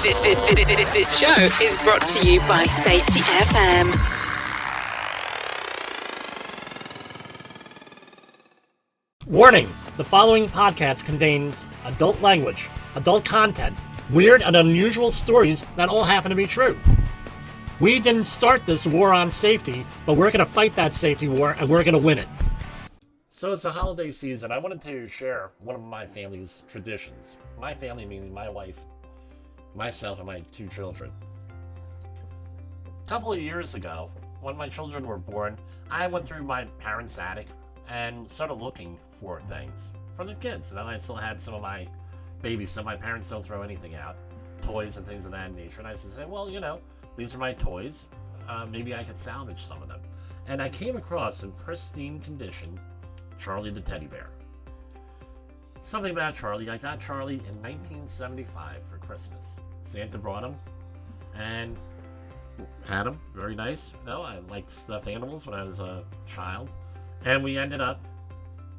This show is brought to you by Safety FM. Warning! The following podcast contains adult language, adult content, weird and unusual stories that all happen to be true. We didn't start this war on safety, but we're going to fight that safety war and we're going to win it. So it's the holiday season. I wanted to share one of my family's traditions. My family meaning my wife, myself, and my two children. A couple of years ago, when my children were born, I went through my parents' attic and started looking for things for the kids. And then I still had some of my baby stuff. My parents don't throw anything out, toys and things of that nature. And I said, well, you know, these are my toys. Maybe I could salvage some of them. And I came across, in pristine condition, Charlie the teddy bear. Something about Charlie. I got Charlie in 1975 for Christmas. Santa brought him and had him. Very nice. No, I liked stuffed animals when I was a child. And we ended up,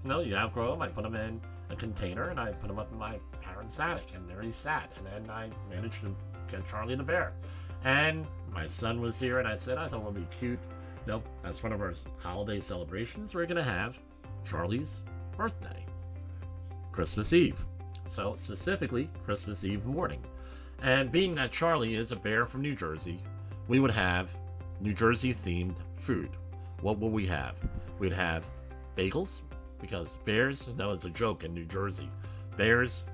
you outgrow them. I put them in a container and I put them up in my parents' attic. And there he sat. And then I managed to get Charlie the bear. And my son was here and I said, I thought it would be cute. As one of our holiday celebrations, we're going to have Charlie's birthday. Christmas Eve. So specifically, Christmas Eve morning. And being that Charlie is a bear from New Jersey, we would have New Jersey themed food. What will we have? We'd have bagels, because bears, it's a joke in New Jersey. Bears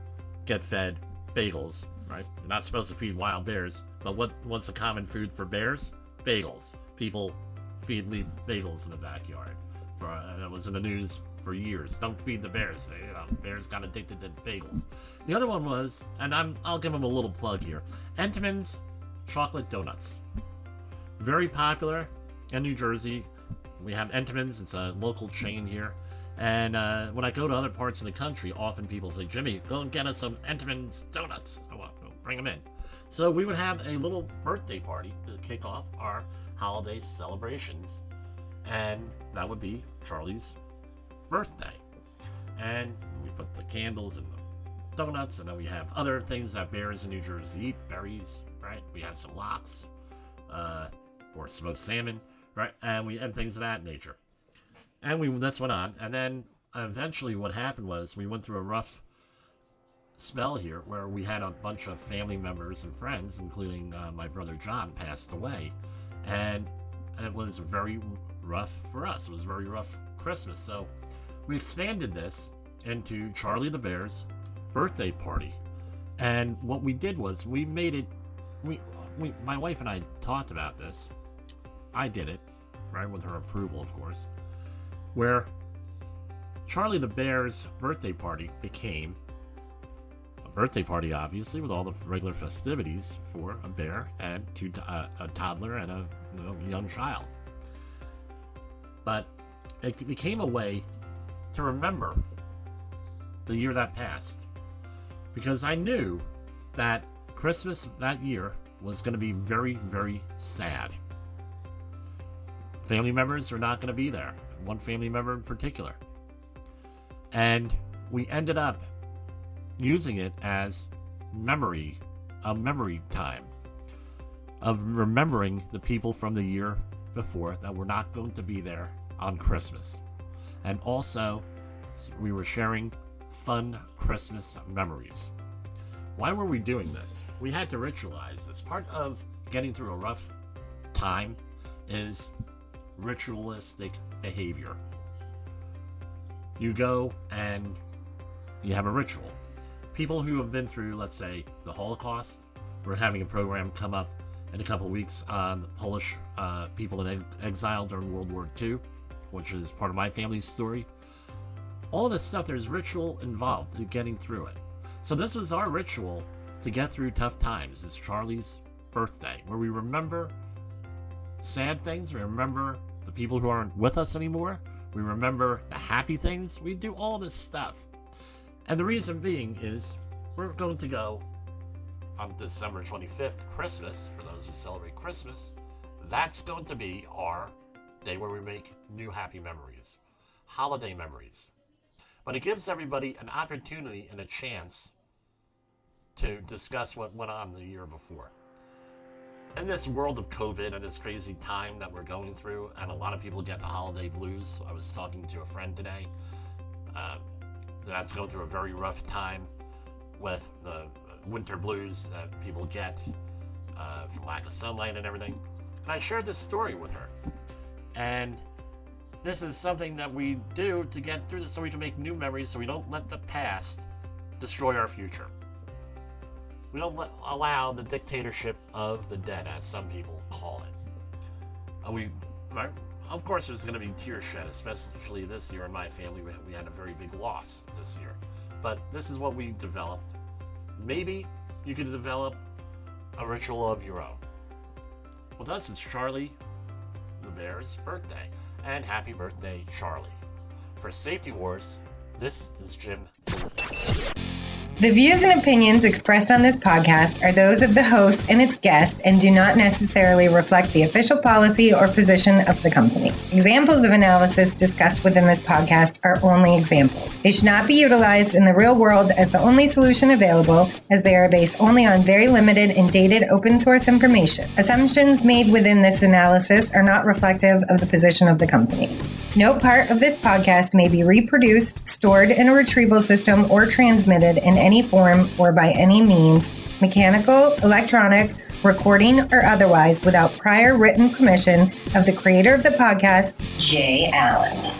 get fed bagels, right? You're not supposed to feed wild bears, but what's a common food for bears? Bagels. People leave bagels in the backyard. That was in the news for years. Don't feed the bears. Bears got addicted to bagels. The other one was, and I'll give them a little plug here, Entenmann's chocolate donuts. Very popular in New Jersey. We have Entenmann's. It's a local chain here. And when I go to other parts of the country, often people say, Jimmy, go and get us some Entenmann's donuts. I'll bring them in. So we would have a little birthday party to kick off our holiday celebrations. And that would be Charlie's birthday. And we put the candles and the donuts, and then we have other things that bears in New Jersey eat, berries, right? We have some lox, or smoked salmon, right? And things of that nature. And this went on, and then eventually what happened was we went through a rough spell here where we had a bunch of family members and friends, including my brother John, passed away. And it was very rough for us. It was a very rough Christmas. So we expanded this into Charlie the Bear's birthday party. And what we did was we made it, my wife and I talked about this. I did it, right, with her approval, of course, where Charlie the Bear's birthday party became a birthday party, obviously, with all the regular festivities for a bear and a toddler and a young child. But it became a way to remember the year that passed. Because I knew that Christmas that year was going to be very, very sad. Family members are not going to be there. One family member in particular. And we ended up using it as a memory time of remembering the people from the year before that were not going to be there on Christmas. And also, we were sharing fun Christmas memories. Why were we doing this? We had to ritualize this. Part of getting through a rough time is ritualistic behavior. You go and you have a ritual. People who have been through, let's say, the Holocaust, we're having a program come up in a couple of weeks on the Polish people in exile during World War II, which is part of my family's story. All this stuff, there's ritual involved in getting through it. So this was our ritual to get through tough times. It's Charlie's birthday, where we remember sad things, we remember the people who aren't with us anymore, we remember the happy things, we do all this stuff. And the reason being is we're going to go on December 25th, Christmas, for those who celebrate Christmas. That's going to be our day where we make new happy memories, holiday memories. But it gives everybody an opportunity and a chance to discuss what went on the year before. In this world of COVID and this crazy time that we're going through, and a lot of people get the holiday blues. I was talking to a friend today that's going through a very rough time with the winter blues that people get from lack of sunlight and everything. And I shared this story with her. And this is something that we do to get through this so we can make new memories, so we don't let the past destroy our future. We don't allow the dictatorship of the dead, as some people call it. Of course, there's going to be tears shed, especially this year in my family. We had a very big loss this year. But this is what we developed. Maybe you could develop a ritual of your own. With us, it's Charlie the Bear's birthday. And happy birthday, Charlie. For Safety Wars, this is Jim Booth. The views and opinions expressed on this podcast are those of the host and its guest and do not necessarily reflect the official policy or position of the company. Examples of analysis discussed within this podcast are only examples. They should not be utilized in the real world as the only solution available, as they are based only on very limited and dated open source information. Assumptions made within this analysis are not reflective of the position of the company. No part of this podcast may be reproduced, stored in a retrieval system, or transmitted in any form or by any means, mechanical, electronic, recording, or otherwise, without prior written permission of the creator of the podcast, Jay Allen.